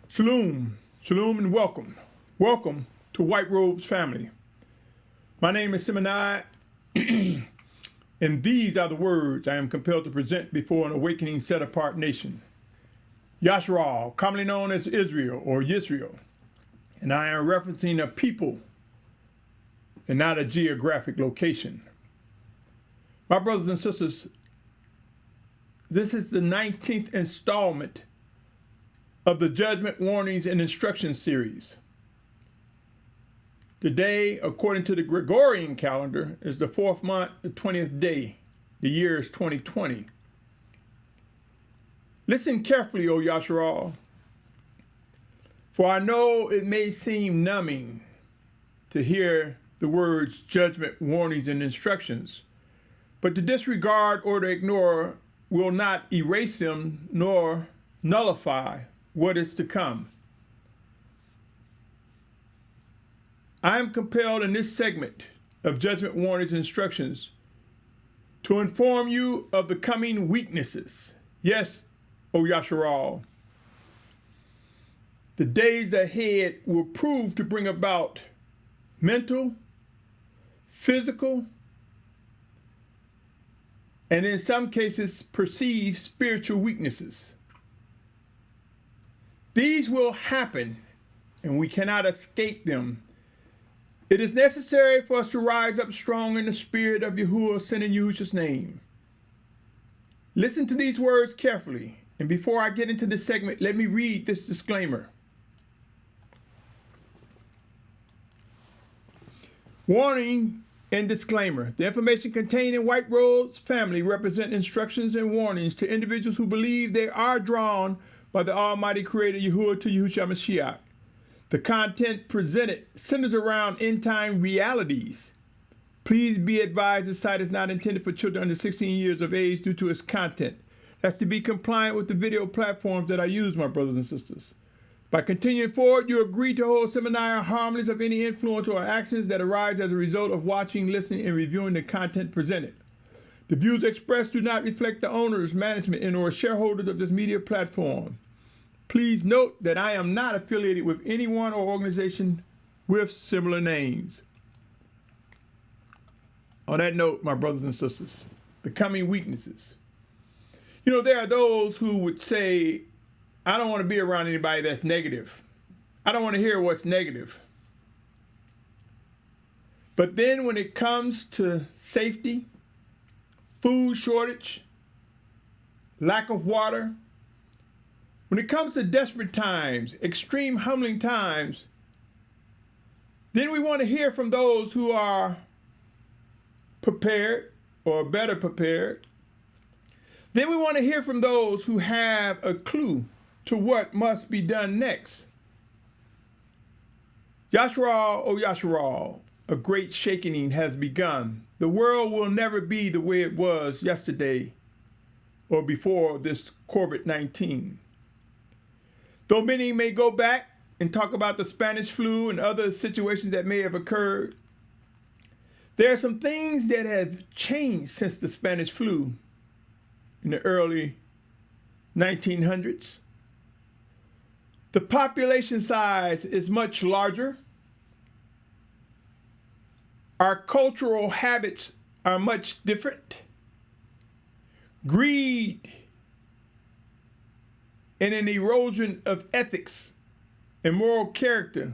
Shalum, shalom and welcome. Welcome to White Robes family. My name is Symmanayah, and these are the words I am compelled to present before an awakening set-apart nation. Yashar'al, commonly known as Israel or Yisrael, and I am referencing a people and not a geographic location. My brothers and sisters, this is the 19th installment of the Judgment Warnings and Instructions series. Today, according to the Gregorian calendar, is the 4th month, the 20th day. The year is 2020. Listen carefully, O Yashar'al, for I know it may seem numbing to hear the words judgment, warnings, and instructions, but to disregard or to ignore will not erase them nor nullify what is to come. I am compelled in this segment of Judgment Warnings and Instructions to inform you of the coming weaknesses. Yes, O Yashar'al, the days ahead will prove to bring about mental, physical, and in some cases perceived spiritual weaknesses. These will happen, and we cannot escape them. It is necessary for us to rise up strong in the spirit of Yahuah, sent in Yahusha's name. Listen to these words carefully, and before I get into this segment, let me read this disclaimer. Warning and disclaimer. The information contained in White Robes family represent instructions and warnings to individuals who believe they are drawn by the Almighty Creator Yahuah to Yahusha Mashyach. The content presented centers around end-time realities. Please be advised this site is not intended for children under 16 years of age due to its content. That's to be compliant with the video platforms that I use, my brothers and sisters. By continuing forward, you agree to hold Symmanayah harmless of any influence or actions that arise as a result of watching, listening, and reviewing the content presented. The views expressed do not reflect the owners, management, and or shareholders of this media platform. Please note that I am not affiliated with anyone or organization with similar names. On that note, my brothers and sisters, the coming weaknesses. You know, there are those who would say, I don't want to be around anybody that's negative. I don't want to hear what's negative. But then when it comes to safety, food shortage, lack of water, when it comes to desperate times, extreme humbling times, then we want to hear from those who are prepared or better prepared. Then we want to hear from those who have a clue to what must be done next. Yashar'al, O Yashar'al, a great shaking has begun. The world will never be the way it was yesterday or before this COVID-19. Though many may go back and talk about the Spanish flu and other situations that may have occurred, there are some things that have changed since the Spanish flu in the early 1900s. The population size is much larger. Our cultural habits are much different. Greed and an erosion of ethics and moral character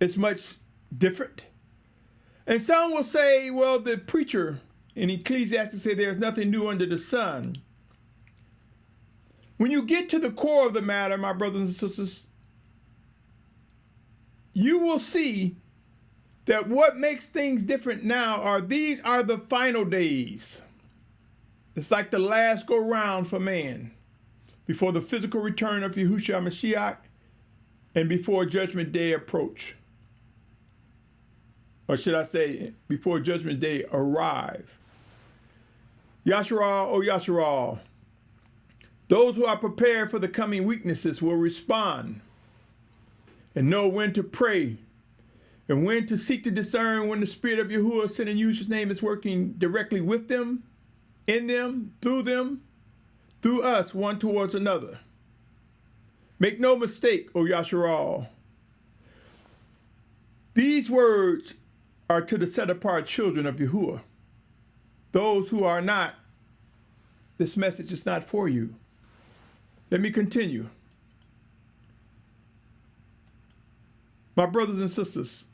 is much different. And some will say, well, the preacher in Ecclesiastes say there's nothing new under the sun. When you get to the core of the matter, my brothers and sisters, you will see that what makes things different now are these are the final days. It's like the last go round for man before the physical return of Yahusha Mashyach and before Judgment Day approach. Or should I say, before Judgment Day arrive. Yashar'al, O Yashar'al, those who are prepared for the coming weaknesses will respond and know when to pray and when to seek to discern when the Spirit of Yahuah, sent in Yahusha's name, is working directly with them, in them, through us, one towards another. Make no mistake, O Yashar'al. These words are to the set-apart children of Yahuah. Those who are not, this message is not for you. Let me continue. My brothers and sisters,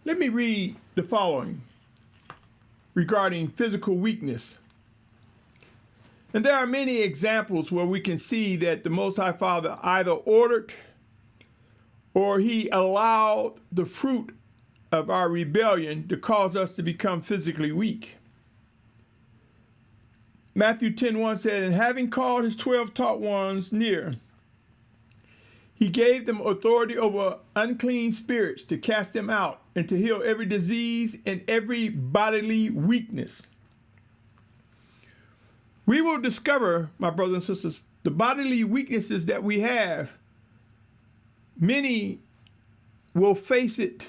let me read the following regarding physical weakness. And there are many examples where we can see that the Most High Father either ordered or he allowed the fruit of our rebellion to cause us to become physically weak. Matthew 10:1 said, and having called his 12 taught ones near, he gave them authority over unclean spirits to cast them out and to heal every disease and every bodily weakness. We will discover, my brothers and sisters, the bodily weaknesses that we have. Many will face it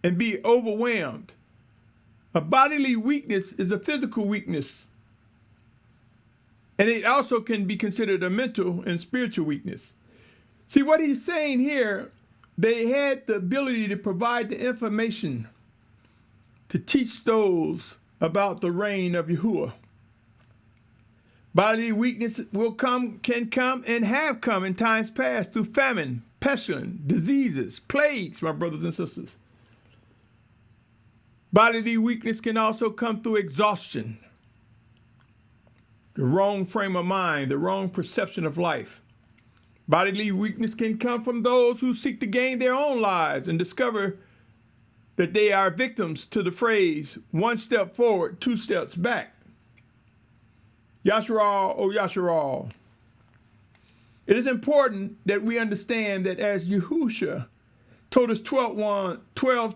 and be overwhelmed. A bodily weakness is a physical weakness, and it also can be considered a mental and spiritual weakness. See, what he's saying here, they had the ability to provide the information to teach those about the reign of Yahuah. Bodily weakness can come, and have come in times past through famine, pestilence, diseases, plagues, my brothers and sisters. Bodily weakness can also come through exhaustion, the wrong frame of mind, the wrong perception of life. Bodily weakness can come from those who seek to gain their own lives and discover that they are victims to the phrase, one step forward, two steps back. Yashar'al, O Yashar'al. It is important that we understand that as Yahusha told his 12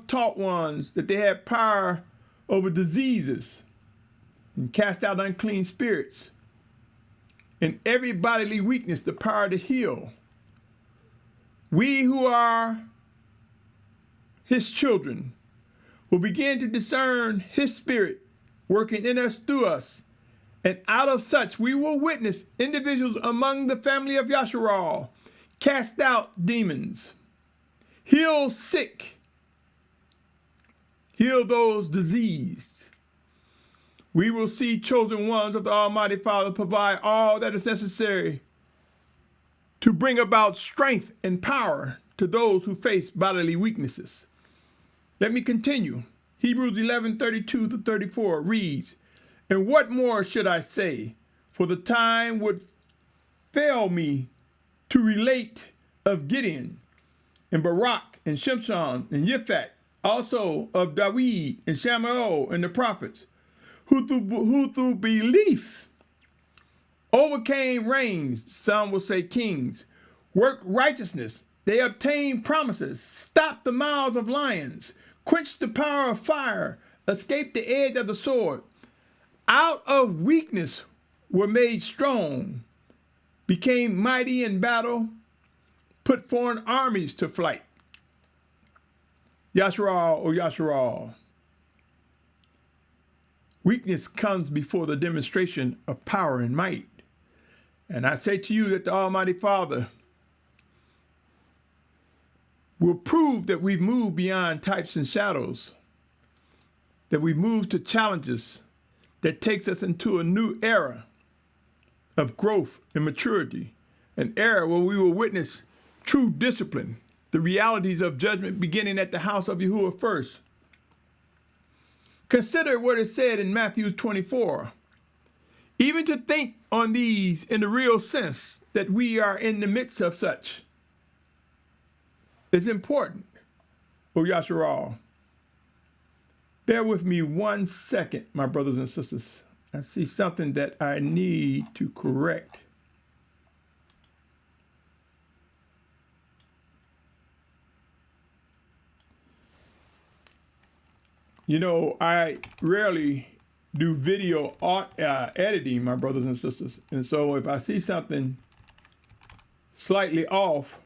taught ones that they had power over diseases and cast out unclean spirits, and every bodily weakness, the power to heal. We who are his children will begin to discern his spirit working in us, through us, and out of such we will witness individuals among the family of Yashar'al cast out demons, heal sick, heal those diseased. We will see chosen ones of the Almighty Father provide all that is necessary to bring about strength and power to those who face bodily weaknesses. Let me continue. Hebrews 11:32-34 reads, and what more should I say? For the time would fail me to relate of Gideon and Barak and Shimshon and Yiphat, also of David and Samuel and the prophets, who through belief overcame reigns, some will say kings, worked righteousness, they obtained promises, stopped the mouths of lions, quenched the power of fire, escaped the edge of the sword, out of weakness were made strong, became mighty in battle, put foreign armies to flight. Yashar'al, O Yashar'al. Weakness comes before the demonstration of power and might. And I say to you that the Almighty Father will prove that we've moved beyond types and shadows, that we've moved to challenges that takes us into a new era of growth and maturity, an era where we will witness true discipline, the realities of judgment beginning at the house of Yahuah first. Consider what is said in Matthew 24. Even to think on these in the real sense that we are in the midst of such is important, O Yashar'al. Bear with me 1 second, my brothers and sisters. I see something that I need to correct. You know, I rarely do video editing, my brothers and sisters. And so if I see something slightly off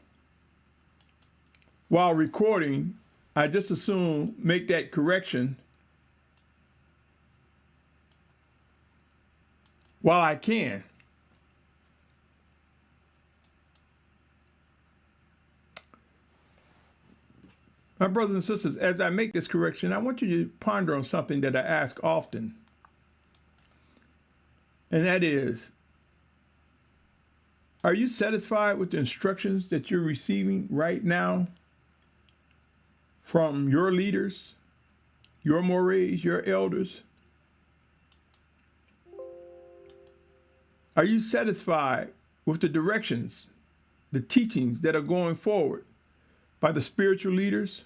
while recording, I just assume make that correction while I can. My brothers and sisters, as I make this correction, I want you to ponder on something that I ask often. And that is, are you satisfied with the instructions that you're receiving right now from your leaders, your mores, your elders? Are you satisfied with the directions, the teachings that are going forward by the spiritual leaders?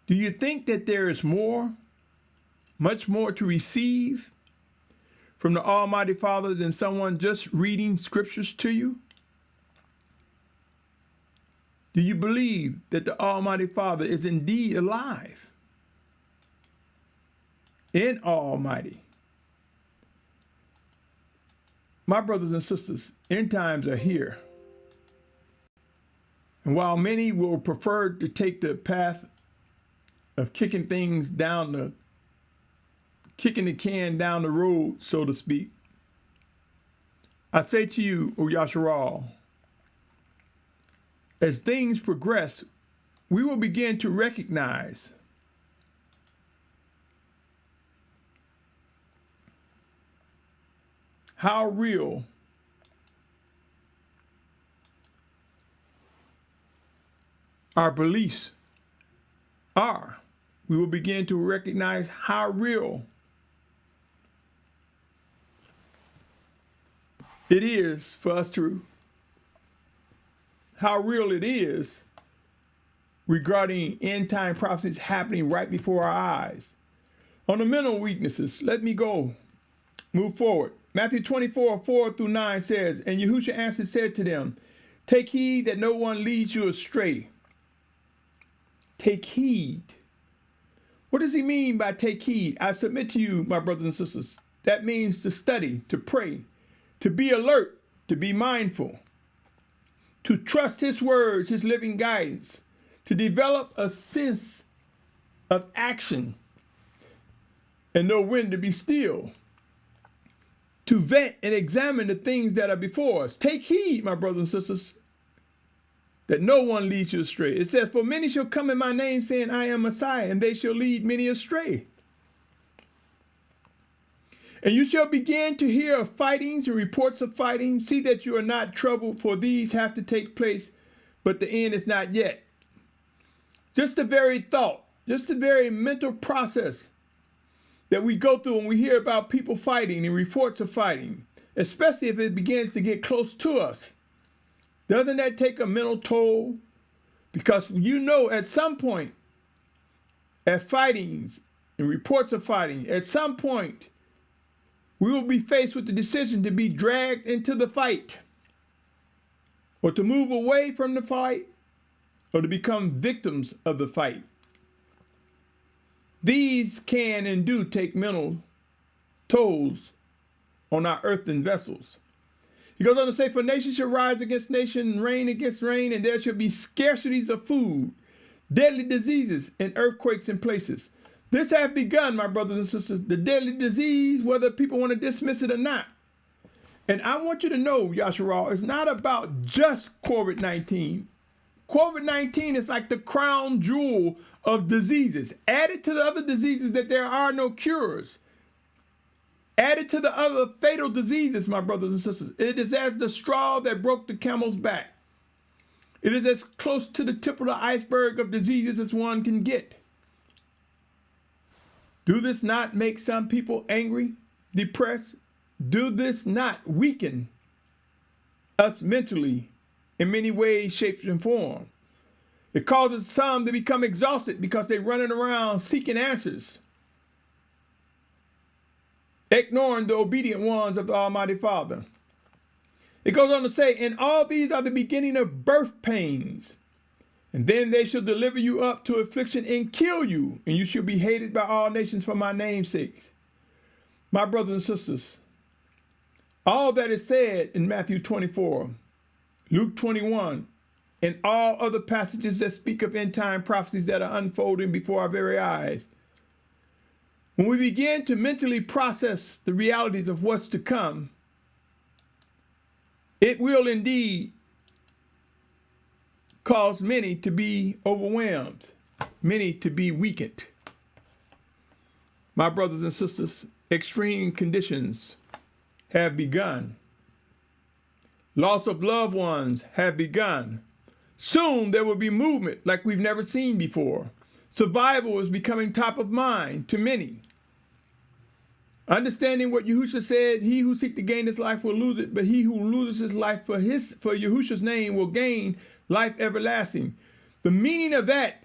Do you think that there is more, much more to receive from the Almighty Father than someone just reading scriptures to you? Do you believe that the Almighty Father is indeed alive and almighty? My brothers and sisters, end times are here. And while many will prefer to take the path of kicking the can down the road, so to speak, I say to you, O Yashar'al, as things progress, we will begin to recognize how real our beliefs are. We will begin to recognize how real it is for us to, how real it is regarding end time prophecies happening right before our eyes. On the mental weaknesses, let me move forward. Matthew 24:4-9 says, and Yahusha answered said to them, take heed that no one leads you astray. Take heed. What does he mean by take heed? I submit to you, my brothers and sisters, that means to study, to pray, to be alert, to be mindful, to trust his words, his living guidance, to develop a sense of action and know when to be still, to vet and examine the things that are before us. Take heed, my brothers and sisters, that no one leads you astray. It says, for many shall come in my name saying, I am Messiah, and they shall lead many astray. And you shall begin to hear of fightings and reports of fighting. See that you are not troubled, for these have to take place, but the end is not yet. Just the very thought, just the very mental process that we go through when we hear about people fighting and reports of fighting, especially if it begins to get close to us. Doesn't that take a mental toll? Because you know at some point, at fightings and reports of fighting, at some point, we will be faced with the decision to be dragged into the fight, or to move away from the fight, or to become victims of the fight. These can and do take mental tolls on our earthen vessels. He goes on to say, for nation shall rise against nation, and reign against reign, and there shall be scarcities of food, deadly diseases, and earthquakes in places. This has begun, my brothers and sisters, the deadly disease, whether people want to dismiss it or not. And I want you to know, Yashar'al, it's not about just COVID-19. COVID-19 is like the crown jewel of diseases. Added to the other diseases that there are no cures. Added to the other fatal diseases, my brothers and sisters. It is as the straw that broke the camel's back. It is as close to the tip of the iceberg of diseases as one can get. Do this not make some people angry, depressed? Do this not weaken us mentally in many ways, shapes, and forms? It causes some to become exhausted because they're running around seeking answers, ignoring the obedient ones of the Almighty Father. It goes on to say, and all these are the beginning of birth pains. And then they shall deliver you up to affliction and kill you, and you shall be hated by all nations for my name's sake. My brothers and sisters, all that is said in Matthew 24, Luke 21, and all other passages that speak of end time prophecies that are unfolding before our very eyes, when we begin to mentally process the realities of what's to come, it will indeed caused many to be overwhelmed, many to be weakened. My brothers and sisters, extreme conditions have begun. Loss of loved ones have begun. Soon there will be movement like we've never seen before. Survival is becoming top of mind to many. Understanding what Yahusha said, he who seeks to gain his life will lose it, but he who loses his life for Yahusha's name will gain life everlasting. The meaning of that,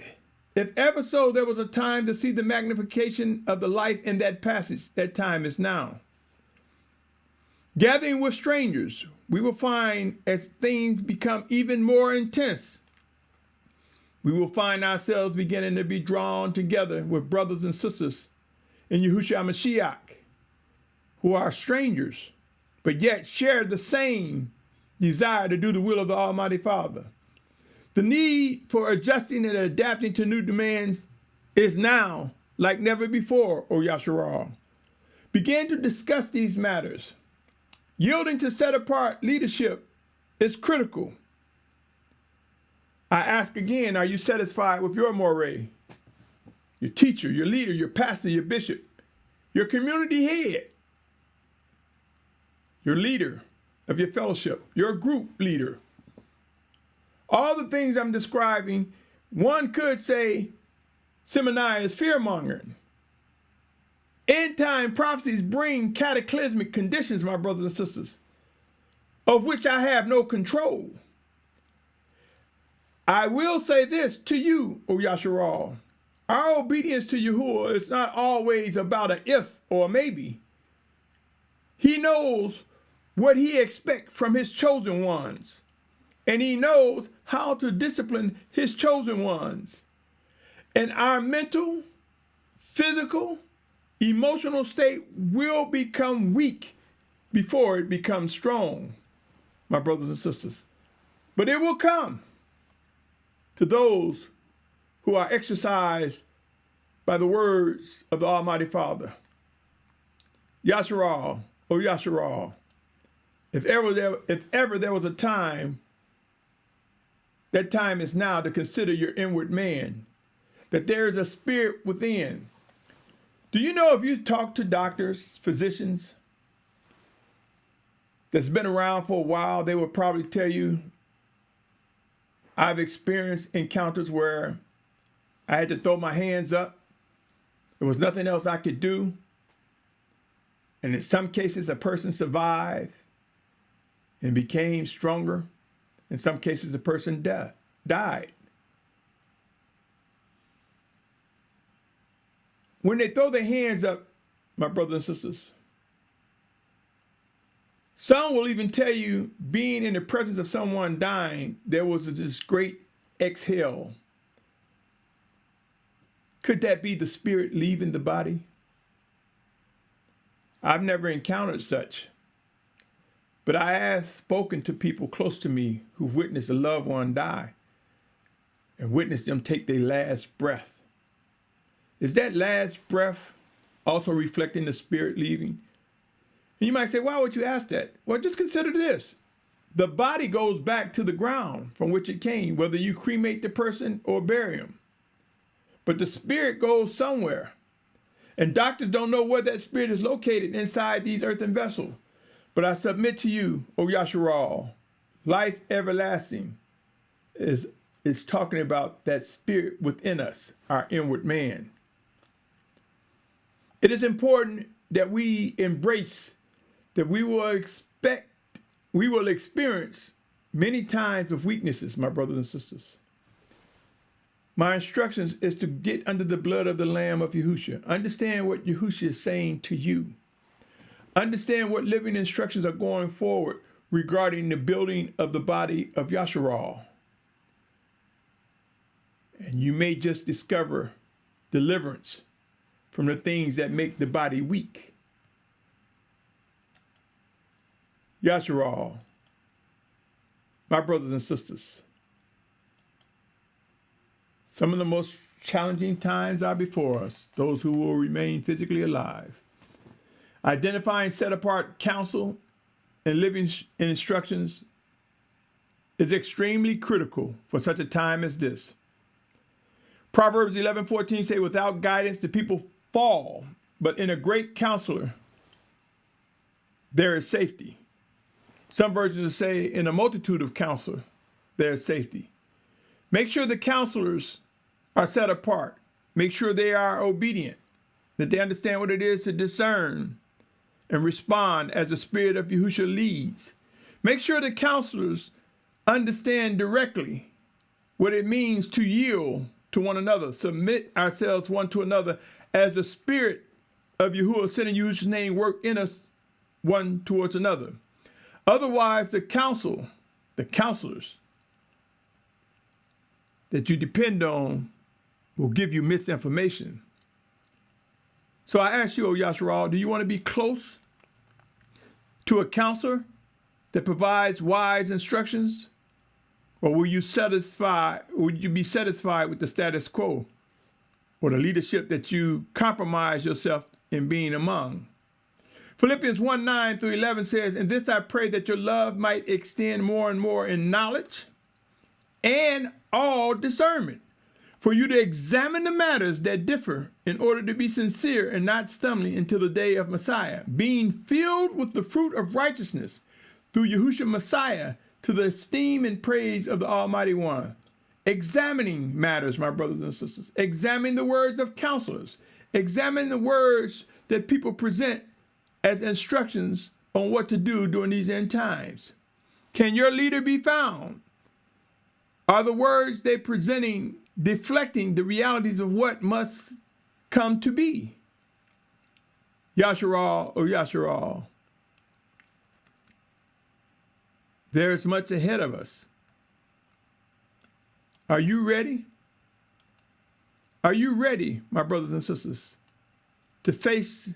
if ever so there was a time to see the magnification of the life in that passage, that time is now. Gathering with strangers, we will find as things become even more intense, we will find ourselves beginning to be drawn together with brothers and sisters in Yahusha Mashyach, who are strangers, but yet share the same desire to do the will of the Almighty Father. The need for adjusting and adapting to new demands is now like never before, O Yashar'al. Begin to discuss these matters. Yielding to set-apart leadership is critical. I ask again, are you satisfied with your moray, your teacher, your leader, your pastor, your bishop, your community head, your leader of your fellowship, your group leader? All the things I'm describing, one could say Symmanayah is fear-mongering. End-time prophecies bring cataclysmic conditions, my brothers and sisters, of which I have no control. I will say this to you, O Yashar'al. Our obedience to Yahuah is not always about an if or a maybe. He knows what he expects from his chosen ones, and he knows how to discipline his chosen ones. And our mental, physical, emotional state will become weak before it becomes strong, my brothers and sisters. But it will come to those who are exercised by the words of the Almighty Father. Yashar'al, O Yashar'al, if ever there was a time, that time is now to consider your inward man, that there is a spirit within. Do you know if you talk to doctors, physicians that's been around for a while, they will probably tell you, I've experienced encounters where I had to throw my hands up. There was nothing else I could do. And in some cases, a person survived and became stronger. In some cases, the person died. When they throw their hands up, my brothers and sisters, some will even tell you, being in the presence of someone dying, there was this great exhale. Could that be the spirit leaving the body? I've never encountered such, but I have spoken to people close to me who've witnessed a loved one die and witnessed them take their last breath. Is that last breath also reflecting the spirit leaving? And you might say, why would you ask that? Well, just consider this. The body goes back to the ground from which it came, whether you cremate the person or bury him. But the spirit goes somewhere. And doctors don't know where that spirit is located inside these earthen vessels. But I submit to you, O Yashar'al, life everlasting is talking about that spirit within us, our inward man. It is important that we embrace that we will experience many times of weaknesses, my brothers and sisters. My instructions is to get under the blood of the Lamb of Yahusha. Understand what Yahusha is saying to you. Understand what living instructions are going forward regarding the building of the body of Yashar'al. And you may just discover deliverance from the things that make the body weak. Yashar'al, my brothers and sisters, some of the most challenging times are before us, those who will remain physically alive. Identifying set-apart counsel and living instructions is extremely critical for such a time as this. Proverbs 11:14 say, without guidance, the people fall, but in a great counselor, there is safety. Some versions say, in a multitude of counselors, there is safety. Make sure the counselors are set apart. Make sure they are obedient, that they understand what it is to discern and respond as the Spirit of Yahusha leads. Make sure the counselors understand directly what it means to yield to one another, submit ourselves one to another as the Spirit of Yahuwah sent in Yahusha's name work in us one towards another. Otherwise, the counselors that you depend on will give you misinformation. So I ask you, O Yashar'al, do you want to be close to a counselor that provides wise instructions? Or will you be satisfied with the status quo or the leadership that you compromise yourself in being among? Philippians 1:9-11 says, "In this I pray that your love might extend more and more in knowledge and all discernment, for you to examine the matters that differ in order to be sincere and not stumbling until the day of Messiah, being filled with the fruit of righteousness through Yahusha Messiah, to the esteem and praise of the Almighty One." Examining matters, my brothers and sisters. Examine the words of counselors. Examine the words that people present as instructions on what to do during these end times. Can your leader be found? Are the words they presenting deflecting the realities of what must come to be? Yashar'al, or Yashar'al, there is much ahead of us. Are you ready? Are you ready, my brothers and sisters, to face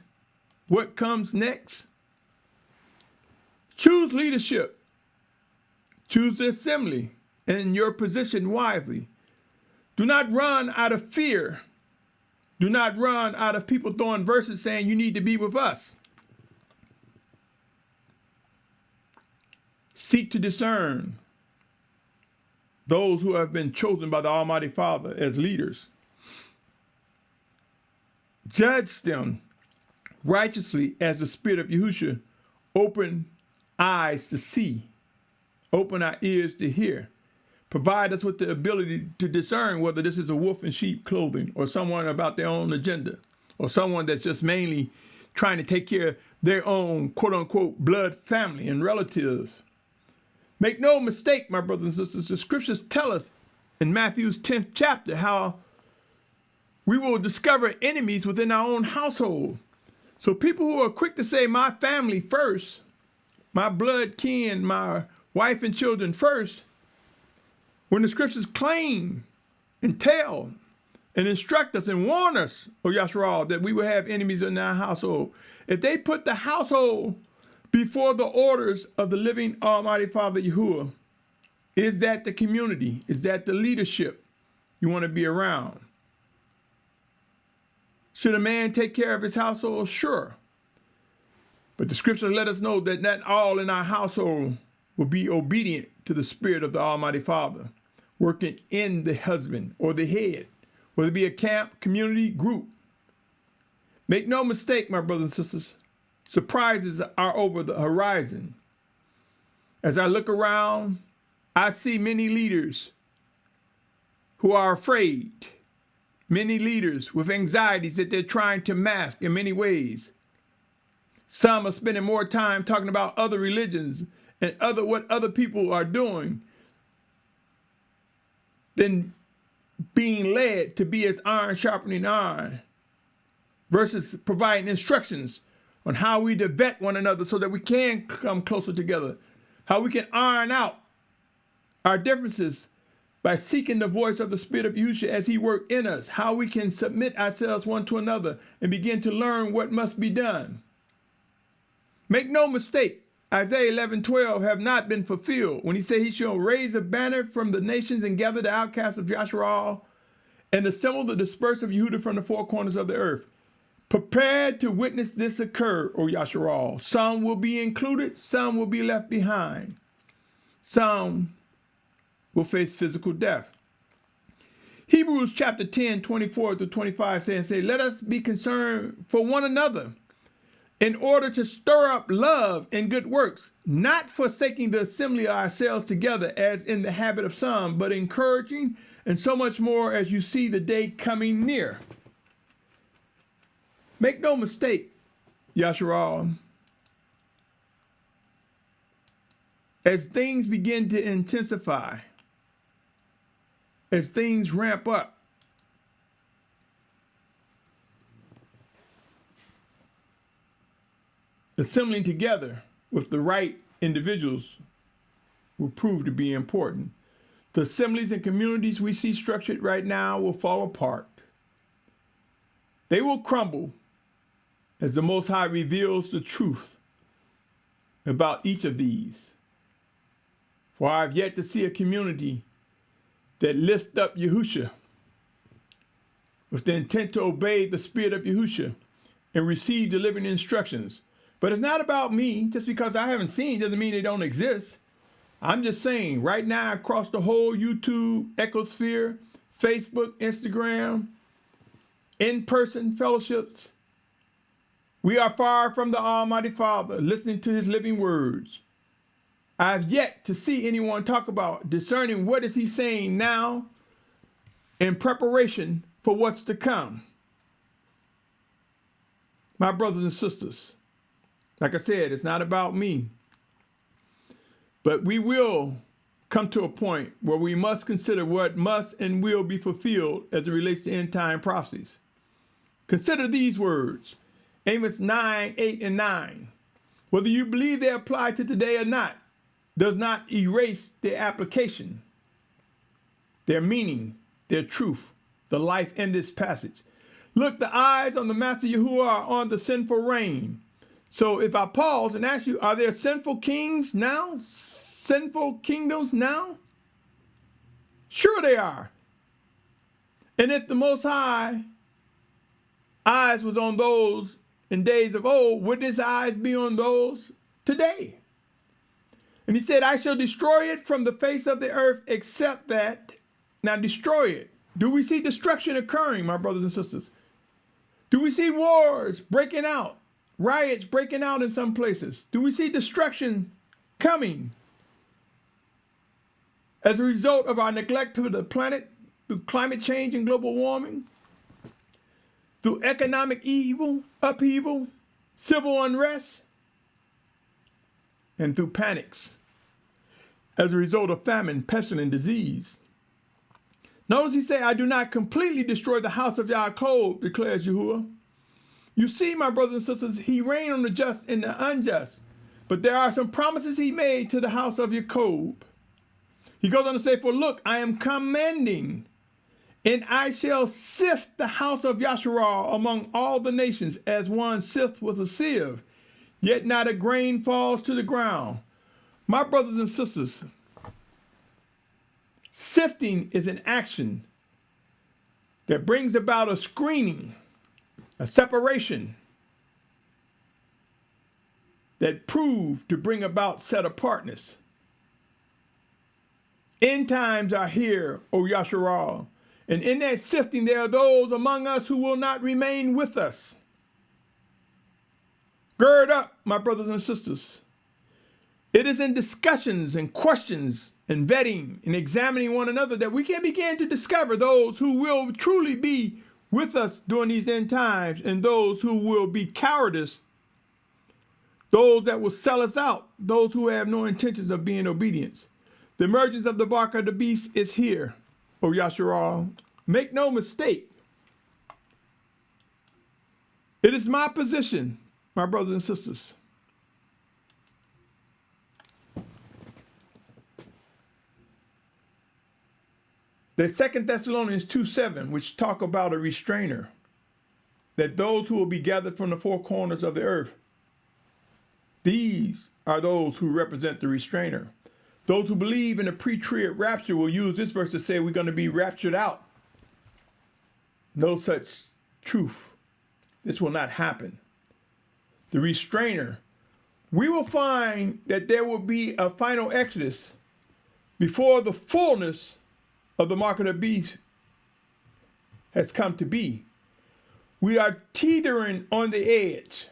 what comes next? Choose leadership. Choose the assembly and your position wisely. Do not run out of fear. Do not run out of people throwing verses saying you need to be with us. Seek to discern those who have been chosen by the Almighty Father as leaders. Judge them righteously as the Spirit of Yahusha open eyes to see, open our ears to hear. Provide us with the ability to discern whether this is a wolf in sheep clothing or someone about their own agenda or someone that's just mainly trying to take care of their own quote-unquote blood family and relatives. Make no mistake, my brothers and sisters, the scriptures tell us in Matthew's 10th chapter how we will discover enemies within our own household. So people who are quick to say my family first, my blood kin, my wife and children first, when the scriptures claim and tell and instruct us and warn us, O Yashar'al, that we will have enemies in our household. If they put the household before the orders of the living Almighty Father Yahuah, is that the community? Is that the leadership you want to be around? Should a man take care of his household? Sure. But the scriptures let us know that not all in our household will be obedient to the Spirit of the Almighty Father, working in the husband or the head, whether it be a camp, community, group. Make no mistake, my brothers and sisters, surprises are over the horizon. As I look around, I see many leaders who are afraid, many leaders with anxieties that they're trying to mask in many ways. Some are spending more time talking about other religions and what other people are doing than being led to be as iron sharpening iron, versus providing instructions on how we to vet one another so that we can come closer together, how we can iron out our differences by seeking the voice of the Spirit of Yahusha as he works in us, how we can submit ourselves one to another and begin to learn what must be done. Make no mistake, Isaiah 11:12 have not been fulfilled when he said he shall raise a banner from the nations and gather the outcasts of Yashar'al and assemble the dispersed of Yehudah from the four corners of the earth. Prepare to witness this occur, O Yashar'al. Some will be included, some will be left behind. Some will face physical death. Hebrews chapter 10, 24 through 25 says, let us be concerned for one another in order to stir up love and good works, not forsaking the assembly of ourselves together as in the habit of some, but encouraging, and so much more as you see the day coming near. Make no mistake, Yashar'al, as things begin to intensify, as things ramp up, assembling together with the right individuals will prove to be important. The assemblies and communities we see structured right now will fall apart. They will crumble as the Most High reveals the truth about each of these. For I have yet to see a community that lifts up Yahusha with the intent to obey the spirit of Yahusha and receive delivering instructions. But it's not about me. Just because I haven't seen doesn't mean they don't exist. I'm just saying right now across the whole YouTube, ecosphere, Facebook, Instagram, in-person fellowships, we are far from the Almighty Father listening to his living words. I have yet to see anyone talk about discerning what is he saying now in preparation for what's to come. My brothers and sisters, like I said, it's not about me. But we will come to a point where we must consider what must and will be fulfilled as it relates to end time prophecies. Consider these words, Amos 9, 8, and 9. Whether you believe they apply to today or not, does not erase their application, their meaning, their truth, the life in this passage. Look, the eyes on the Master Yahuah are on the sinful reign. So if I pause and ask you, are there sinful kings now? Sinful kingdoms now? Sure they are. And if the Most High eyes was on those in days of old, would his eyes be on those today? And he said, I shall destroy it from the face of the earth, except that, now destroy it. Do we see destruction occurring, my brothers and sisters? Do we see wars breaking out, riots breaking out in some places? Do we see destruction coming as a result of our neglect of the planet through climate change and global warming, through economic evil, upheaval, civil unrest, and through panics as a result of famine, pestilence, and disease? Notice he said, I do not completely destroy the house of Yaakov, declares Yahuah. You see, my brothers and sisters, he reigned on the just and the unjust. But there are some promises he made to the house of Yaakov. He goes on to say, for look, I am commanding, and I shall sift the house of Yashar'al among all the nations as one sifts with a sieve, yet not a grain falls to the ground. My brothers and sisters, sifting is an action that brings about a screening, a separation that proved to bring about set apartness. End times are here, O Yashar'al, and in that sifting there are those among us who will not remain with us. Gird up, my brothers and sisters. It is in discussions and questions and vetting and examining one another that we can begin to discover those who will truly be with us during these end times and those who will be cowardice, those that will sell us out, those who have no intentions of being obedient. The emergence of the bark of the beast is here, O Yashar'al. Make no mistake. It is my position, my brothers and sisters, that 2 Thessalonians 2:7, which talk about a restrainer, that those who will be gathered from the four corners of the earth, these are those who represent the restrainer. Those who believe in the pre-trib rapture will use this verse to say we're going to be raptured out. No such truth. This will not happen. The restrainer, we will find that there will be a final exodus before the fullness of the mark of the beast has come to be. We are teetering on the edge,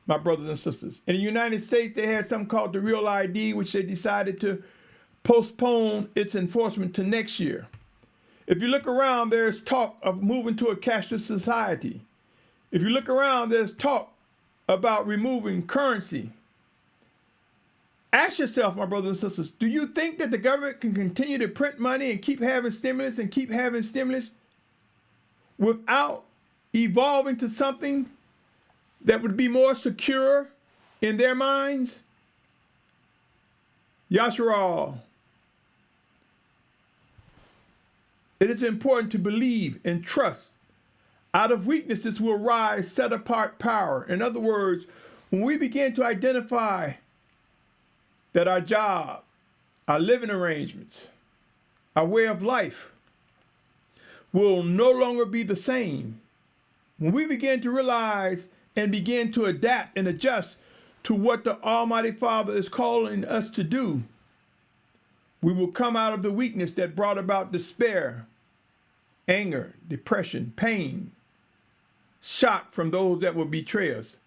my brothers and sisters. In the United States, they had something called the Real ID, which they decided to postpone its enforcement to next year. If you look around, there's talk of moving to a cashless society. If you look around, there's talk about removing currency. Ask yourself, my brothers and sisters, do you think that the government can continue to print money and keep having stimulus without evolving to something that would be more secure in their minds? Yashar'al. It is important to believe and trust. Out of weaknesses will rise set-apart power. In other words, when we begin to identify that our job, our living arrangements, our way of life will no longer be the same, when we begin to realize and begin to adapt and adjust to what the Almighty Father is calling us to do, we will come out of the weakness that brought about despair, anger, depression, pain, shock from those that will betray us.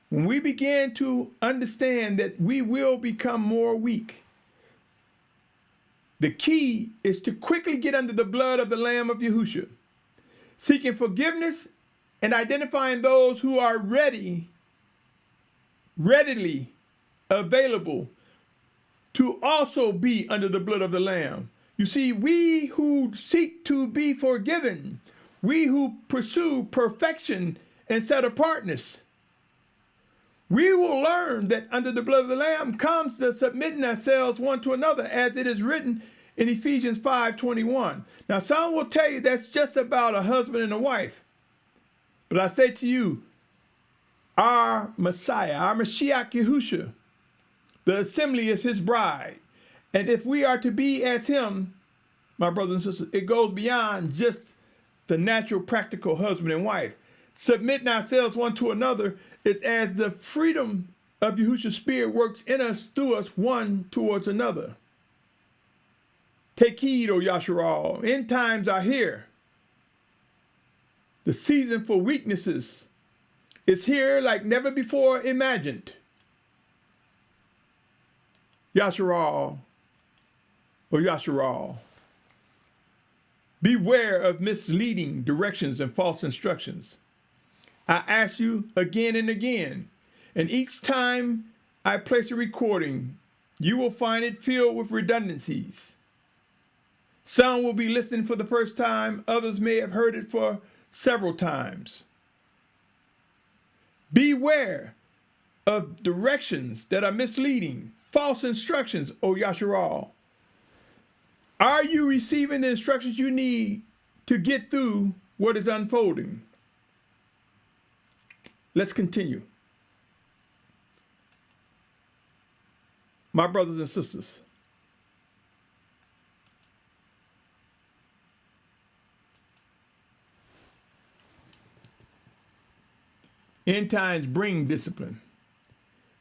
When we begin to understand that we will become more weak, the key is to quickly get under the blood of the Lamb of Yahusha, seeking forgiveness and identifying those who are readily available to also be under the blood of the Lamb. You see, we who seek to be forgiven, we who pursue perfection and set-apartness, we will learn that under the blood of the Lamb comes the submitting ourselves one to another, as it is written in Ephesians 5:21. Now, some will tell you that's just about a husband and a wife. But I say to you, our Messiah, our Mashyach Yahusha, the assembly is his bride. And if we are to be as him, my brothers and sisters, it goes beyond just the natural, practical husband and wife. Submitting ourselves one to another is as the freedom of Yahusha's spirit works in us, through us, one towards another. Take heed, O Yashar'al. End times are here. The season for weaknesses is here like never before imagined. Yashar'al, O Yashar'al. Beware of misleading directions and false instructions. I ask you again and again, and each time I place a recording, you will find it filled with redundancies. Some will be listening for the first time, others may have heard it for several times. Beware of directions that are misleading, false instructions, O Yashar'al. Are you receiving the instructions you need to get through what is unfolding? Let's continue. My brothers and sisters, end times bring discipline.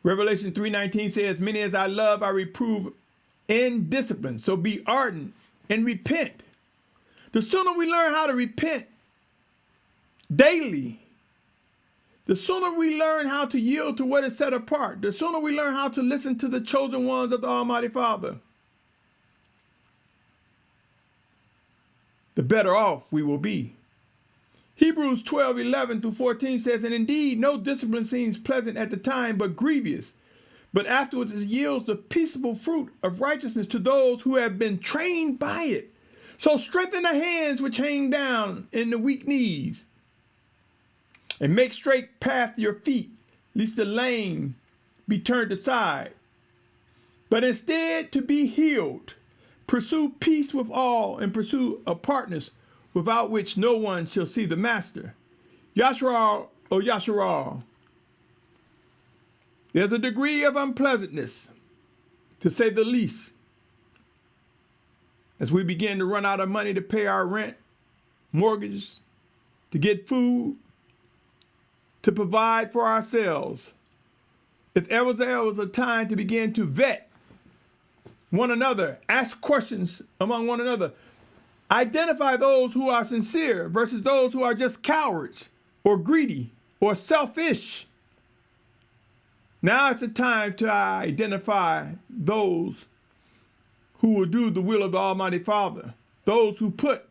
Revelation 3:19 says, many as I love, I reprove in discipline. So be ardent and repent. The sooner we learn how to repent daily, the sooner we learn how to yield to what is set apart, the sooner we learn how to listen to the chosen ones of the Almighty Father, the better off we will be. Hebrews 12:11-14 says, and indeed no discipline seems pleasant at the time, but grievous. But afterwards it yields the peaceable fruit of righteousness to those who have been trained by it. So strengthen the hands which hang down and the weak knees, and make straight path your feet, lest the lame be turned aside. But instead to be healed, pursue peace with all, and pursue apartness without which no one shall see the Master. Yashar'al, O Yashar'al. There's a degree of unpleasantness, to say the least, as we begin to run out of money to pay our rent, mortgages, to get food, to provide for ourselves. If ever there was a time to begin to vet one another. Ask questions among one another. Identify those who are sincere versus those who are just cowards or greedy or selfish. Now it's the time to identify those who will do the will of the Almighty Father, those who put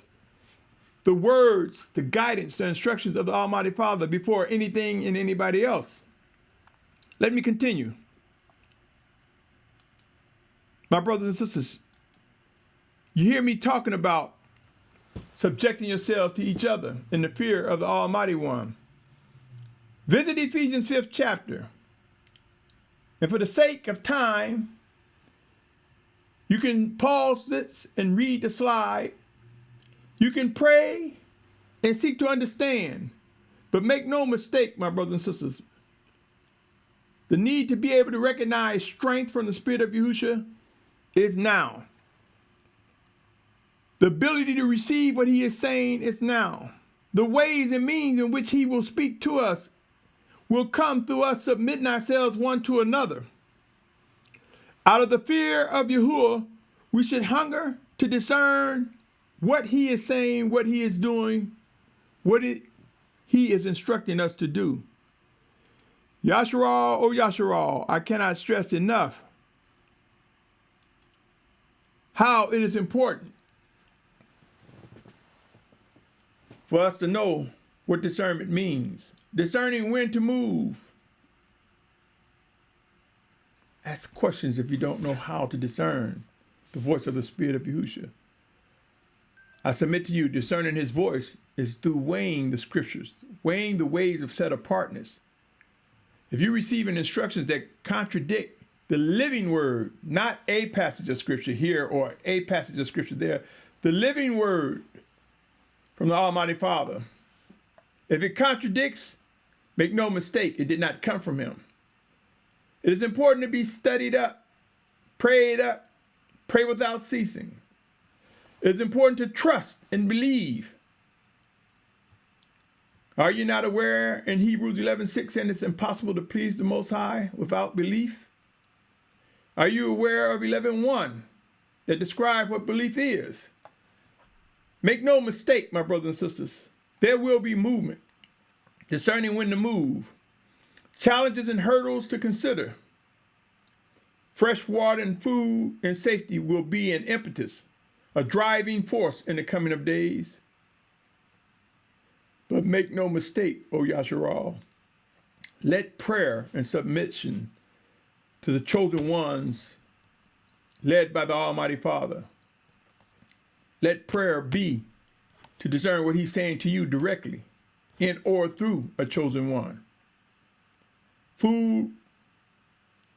the words, the guidance, the instructions of the Almighty Father before anything and anybody else. Let me continue. My brothers and sisters, you hear me talking about subjecting yourselves to each other in the fear of the Almighty One. Visit Ephesians 5th chapter. And for the sake of time, you can pause this and read the slide. You can pray and seek to understand. But make no mistake, my brothers and sisters, the need to be able to recognize strength from the Spirit of Yahusha is now. The ability to receive what he is saying is now. The ways and means in which he will speak to us will come through us submitting ourselves one to another. Out of the fear of Yahuah, we should hunger to discern what he is saying, what he is doing, he is instructing us to do. Yashar'al, oh Yashar'al, I cannot stress enough how it is important for us to know what discernment means. Discerning when to move. Ask questions if you don't know how to discern the voice of the Spirit of Yahusha. I submit to you, discerning his voice is through weighing the scriptures, weighing the ways of set apartness. If you receive instructions that contradict the living word, not a passage of scripture here or a passage of scripture there, the living word from the Almighty Father, if it contradicts, make no mistake, it did not come from him. It is important to be studied up, prayed up, pray without ceasing. It is important to trust and believe. Are you not aware in Hebrews 11:6 and it's impossible to please the Most High without belief? Are you aware of 11:1 that describe what belief is? Make no mistake, my brothers and sisters, there will be movement, discerning when to move, challenges and hurdles to consider. Fresh water and food and safety will be an impetus, a driving force in the coming of days. But make no mistake, O Yashar'al, let prayer and submission to the chosen ones led by the Almighty Father. Let prayer be to discern what he's saying to you directly in or through a chosen one. Food,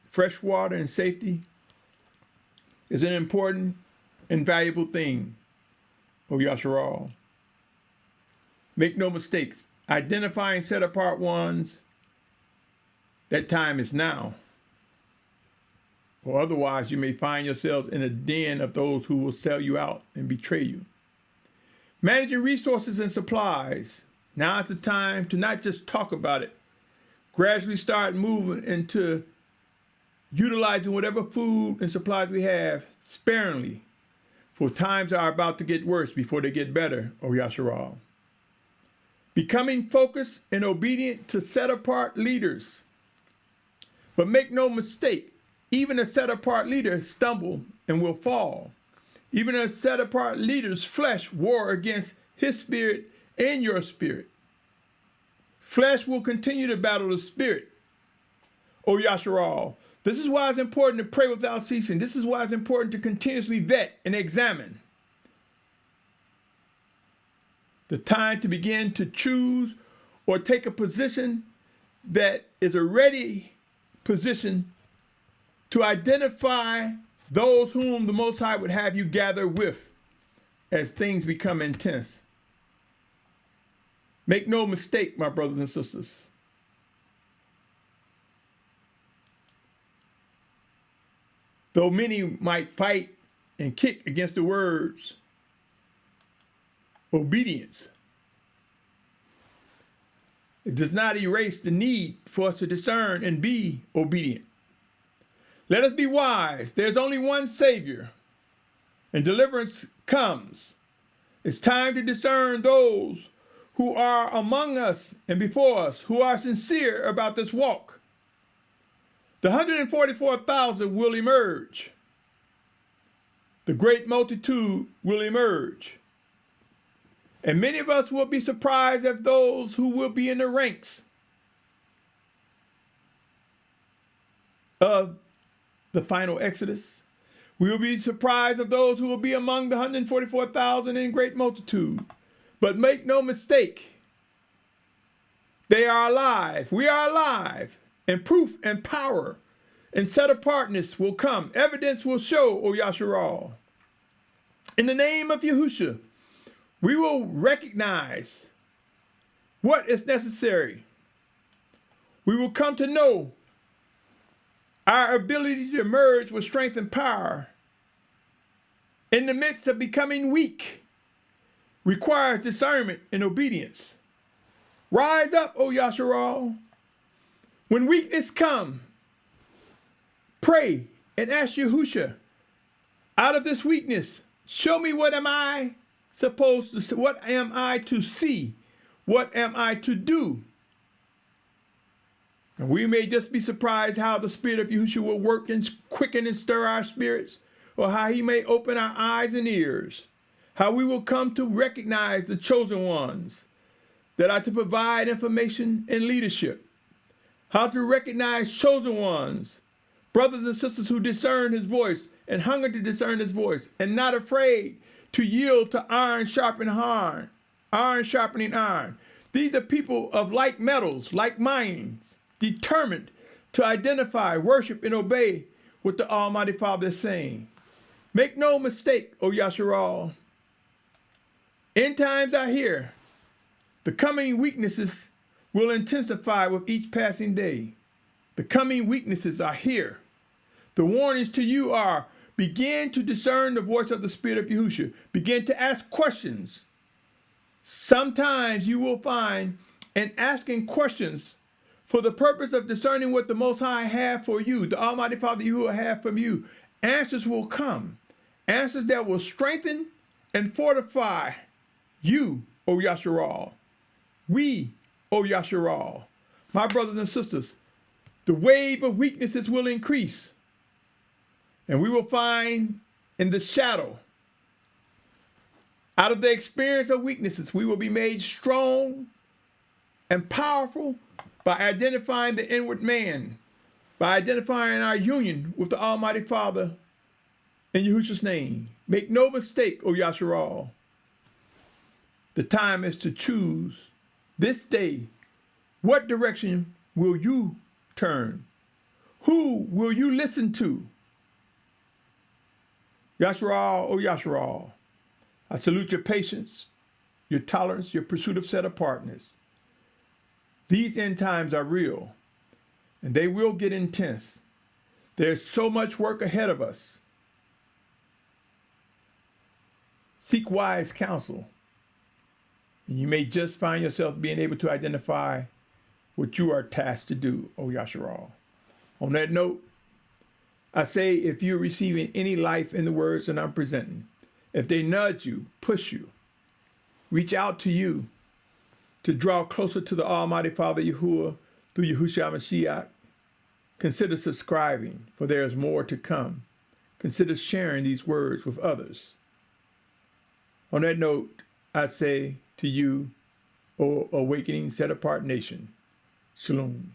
fresh water, and safety is an important and valuable thing, O Yashar'al. Make no mistakes, identifying set apart ones, that time is now. Or otherwise you may find yourselves in a den of those who will sell you out and betray you. Managing resources and supplies. Now is the time to not just talk about it, gradually start moving into utilizing whatever food and supplies we have sparingly, for times are about to get worse before they get better, O Yashar'al. Becoming focused and obedient to set-apart leaders. But make no mistake, even a set-apart leader stumble and will fall. Even a set-apart leader's flesh war against his spirit and your spirit. Flesh will continue to battle the spirit, O Yashar'al. This is why it's important to pray without ceasing. This is why it's important to continuously vet and examine. The time to begin to choose or take a position that is a ready position to identify those whom the Most High would have you gather with as things become intense. Make no mistake, my brothers and sisters. Though many might fight and kick against the words, obedience, it does not erase the need for us to discern and be obedient. Let us be wise. There's only one Savior, and deliverance comes. It's time to discern those who are among us and before us, who are sincere about this walk. The 144,000 will emerge. The great multitude will emerge. And many of us will be surprised at those who will be in the ranks of the final exodus. We will be surprised of those who will be among the 144,000 in great multitude. But make no mistake, they are alive. We are alive. And proof and power and set apartness will come. Evidence will show, O Yashar'al. In the name of Yahusha, we will recognize what is necessary. We will come to know our ability to emerge with strength and power in the midst of becoming weak requires discernment and obedience. Rise up, O Yashar'al. When weakness comes, pray and ask Yahusha, out of this weakness, show me what am I supposed to see, what am I to see, what am I to do? And we may just be surprised how the Spirit of Yahusha will work and quicken and stir our spirits, or how he may open our eyes and ears, how we will come to recognize the chosen ones that are to provide information and leadership, how to recognize chosen ones, brothers and sisters who discern his voice and hunger to discern his voice, and not afraid to yield to iron sharpening iron, iron sharpening iron. These are people of like metals, like minds, determined to identify, worship, and obey what the Almighty Father is saying. Make no mistake, O Yashar'al. End times are here. The coming weaknesses will intensify with each passing day. The coming weaknesses are here. The warnings to you are, begin to discern the voice of the Spirit of Yahusha. Begin to ask questions. Sometimes you will find in asking questions for the purpose of discerning what the Most High have for you, the Almighty Father Yahuah have from you, answers will come. Answers that will strengthen and fortify you, O Yashar'al. We, O Yashar'al. My brothers and sisters, the wave of weaknesses will increase. And we will find in the shadow, out of the experience of weaknesses, we will be made strong and powerful by identifying the inward man, by identifying our union with the Almighty Father in Yahusha's name. Make no mistake, O Yashar'al. The time is to choose this day. What direction will you turn? Who will you listen to? Yashar'al, O Yashar'al, I salute your patience, your tolerance, your pursuit of set apartness. These end times are real, and they will get intense. There's so much work ahead of us. Seek wise counsel, and you may just find yourself being able to identify what you are tasked to do, O Yashar'al. On that note, I say, if you're receiving any life in the words that I'm presenting, if they nudge you, push you, reach out to you to draw closer to the Almighty Father Yahuah through Yahusha Mashyach, consider subscribing, for there is more to come. Consider sharing these words with others. On that note, I say to you, O awakening, set apart nation, Shalum.